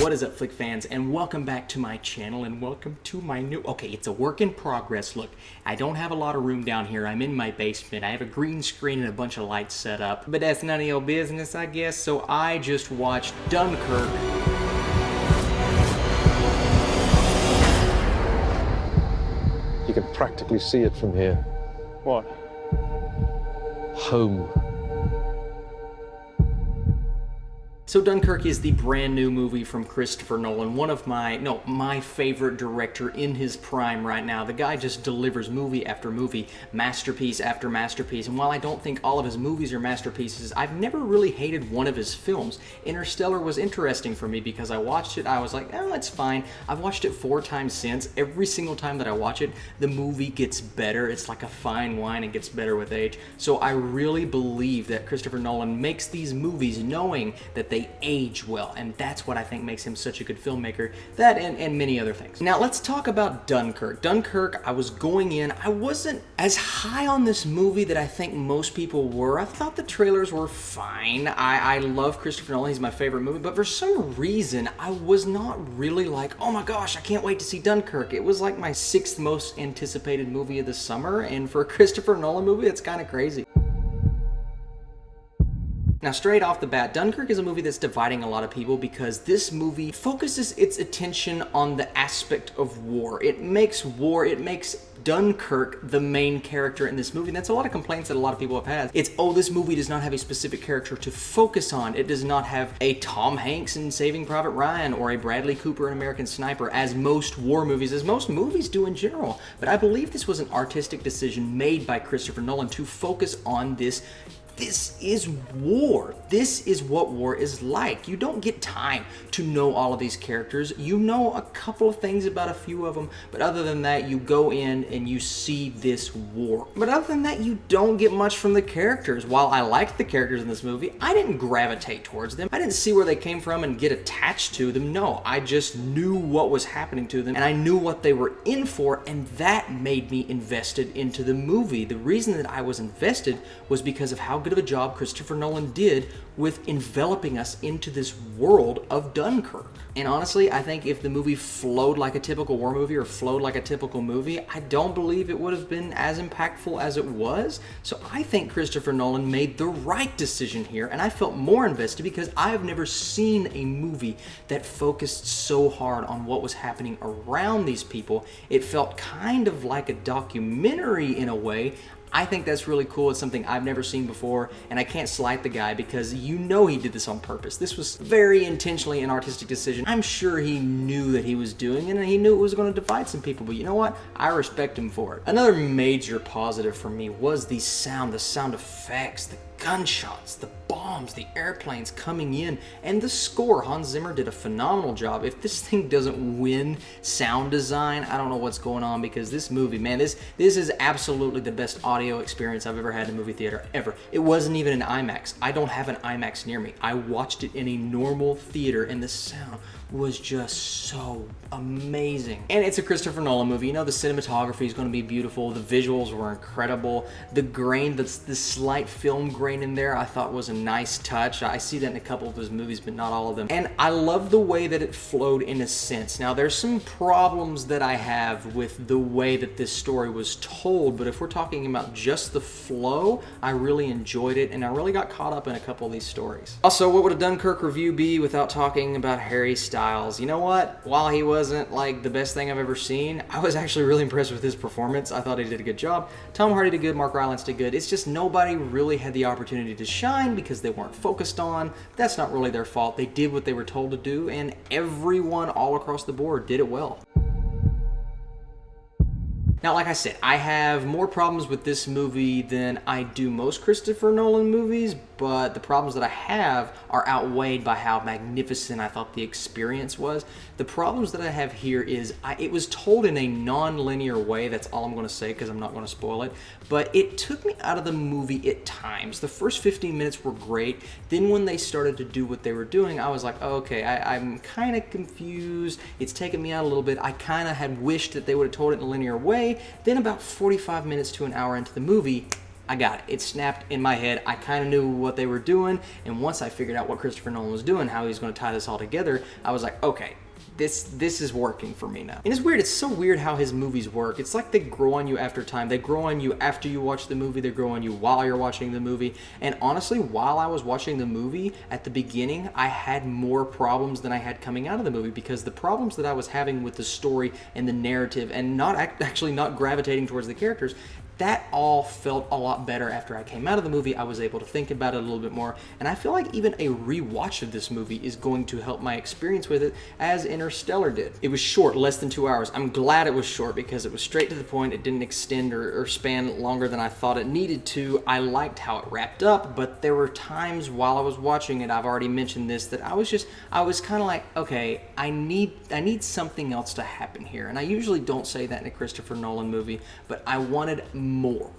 What is up, Flick fans, and welcome back to my channel, and welcome to my new... Okay, it's a work in progress. Look, I don't have a lot of room down here. I'm in my basement. I have a green screen and a bunch of lights set up, but that's none of your business, I guess, so I just watched Dunkirk. You can practically see it from here. What? Home. So Dunkirk is the brand new movie from Christopher Nolan, one of my favorite director in his prime right now. The guy just delivers movie after movie, masterpiece after masterpiece, and while I don't think all of his movies are masterpieces, I've never really hated one of his films. Interstellar was interesting for me because I watched it, I was like, oh, it's fine. I've watched it 4 times since. Every single time that I watch it, the movie gets better. It's like a fine wine, it gets better with age. So I really believe that Christopher Nolan makes these movies knowing that they age well, and that's what I think makes him such a good filmmaker. That and many other things. Now let's talk about Dunkirk. Dunkirk, I was going in, I wasn't as high on this movie that I think most people were. I thought the trailers were fine. I love Christopher Nolan, he's my favorite movie, but for some reason I was not really like, oh my gosh, I can't wait to see Dunkirk. It was like my 6th most anticipated movie of the summer, and for a Christopher Nolan movie, it's kind of crazy. Now, straight off the bat, Dunkirk is a movie that's dividing a lot of people because this movie focuses its attention on the aspect of war. It makes Dunkirk the main character in this movie, and that's a lot of complaints that a lot of people have had. It's, oh, this movie does not have a specific character to focus on. It does not have a Tom Hanks in Saving Private Ryan or a Bradley Cooper in American Sniper, as most war movies, as most movies do in general. But I believe this was an artistic decision made by Christopher Nolan to focus on this. This is war. This is what war is like. You don't get time to know all of these characters. You know a couple of things about a few of them, but other than that, you go in and you see this war. But other than that, you don't get much from the characters. While I liked the characters in this movie, I didn't gravitate towards them. I didn't see where they came from and get attached to them. No, I just knew what was happening to them, and I knew what they were in for, and that made me invested into the movie. The reason that I was invested was because of how good of a job Christopher Nolan did with enveloping us into this world of Dunkirk. And honestly, I think if the movie flowed like a typical war movie or flowed like a typical movie, I don't believe it would have been as impactful as it was. So I think Christopher Nolan made the right decision here, and I felt more invested because I've never seen a movie that focused so hard on what was happening around these people. It felt kind of like a documentary in a way. I think that's really cool. It's something I've never seen before, and I can't slight the guy because you know he did this on purpose. This was very intentionally an artistic decision. I'm sure he knew that he was doing it, and he knew it was going to divide some people, but you know what? I respect him for it. Another major positive for me was the sound effects, the gunshots, the bombs, the airplanes coming in, and the score. Hans Zimmer did a phenomenal job. If this thing doesn't win sound design, I don't know what's going on, because this movie, man, this is absolutely the best audio experience I've ever had in a movie theater, ever. It wasn't even an IMAX. I don't have an IMAX near me. I watched it in a normal theater, and the sound was just so amazing. And it's a Christopher Nolan movie. You know, the cinematography is going to be beautiful. The visuals were incredible. The grain, the slight film grain in there, I thought was a nice touch. I see that in a couple of his movies, but not all of them. And I love the way that it flowed in a sense. Now, there's some problems that I have with the way that this story was told, but if we're talking about just the flow, I really enjoyed it, and I really got caught up in a couple of these stories. Also, what would a Dunkirk review be without talking about Harry Styles? You know what? While he wasn't like the best thing I've ever seen, I was actually really impressed with his performance. I thought he did a good job. Tom Hardy did good, Mark Rylance did good. It's just nobody really had the opportunity to shine because they weren't focused on. That's not really their fault. They did what they were told to do, and everyone all across the board did it well. Now, like I said, I have more problems with this movie than I do most Christopher Nolan movies, but the problems that I have are outweighed by how magnificent I thought the experience was. The problems that I have here is it was told in a non-linear way. That's all I'm going to say because I'm not going to spoil it. But it took me out of the movie at times. The first 15 minutes were great. Then when they started to do what they were doing, I was like, oh, okay, I'm kind of confused. It's taken me out a little bit. I kind of had wished that they would have told it in a linear way. Then about 45 minutes to an hour into the movie, I got it. It snapped in my head. I kind of knew what they were doing, and once I figured out what Christopher Nolan was doing, how he was going to tie this all together, I was like, okay, this is working for me now. And it's weird. It's so weird how his movies work. It's like they grow on you after time. They grow on you after you watch the movie. They grow on you while you're watching the movie. And honestly, while I was watching the movie, at the beginning, I had more problems than I had coming out of the movie, because the problems that I was having with the story and the narrative and actually not gravitating towards the characters, that all felt a lot better after I came out of the movie. I was able to think about it a little bit more, and I feel like even a rewatch of this movie is going to help my experience with it, as Interstellar did. It was short, less than 2 hours. I'm glad it was short because it was straight to the point. It didn't extend or span longer than I thought it needed to. I liked how it wrapped up, but there were times while I was watching it, I've already mentioned this, that I was kind of like, okay, I need something else to happen here. And I usually don't say that in a Christopher Nolan movie, but I wanted more.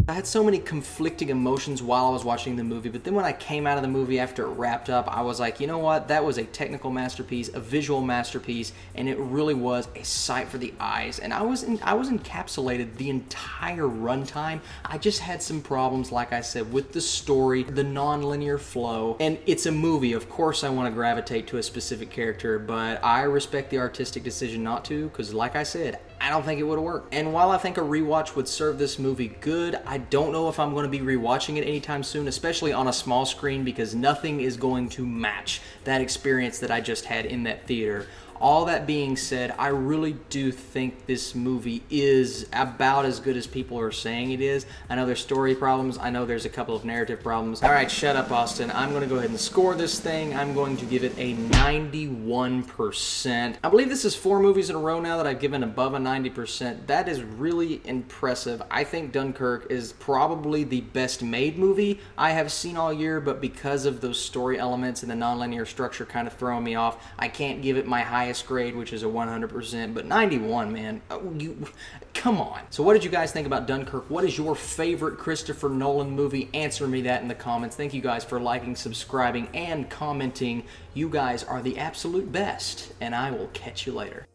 I had so many conflicting emotions while I was watching the movie, but then when I came out of the movie after it wrapped up, I was like, you know what? That was a technical masterpiece, a visual masterpiece, and it really was a sight for the eyes. And I was encapsulated the entire runtime. I just had some problems, like I said, with the story, the non-linear flow, and it's a movie. Of course, I want to gravitate to a specific character, but I respect the artistic decision not to, because like I said, I don't think it would have worked. And while I think a rewatch would serve this movie good, I don't know if I'm going to be rewatching it anytime soon, especially on a small screen, because nothing is going to match that experience that I just had in that theater. All that being said, I really do think this movie is about as good as people are saying it is. I know there's story problems. I know there's a couple of narrative problems. All right, shut up, Austin. I'm going to go ahead and score this thing. I'm going to give it a 91%. I believe this is 4 movies in a row now that I've given above a 90%. That is really impressive. I think Dunkirk is probably the best made movie I have seen all year, but because of those story elements and the nonlinear structure kind of throwing me off, I can't give it my highest grade, which is a 100%, but 91, man. Come on. So what did you guys think about Dunkirk? What is your favorite Christopher Nolan movie? Answer me that in the comments. Thank you guys for liking, subscribing, and commenting. You guys are the absolute best, and I will catch you later.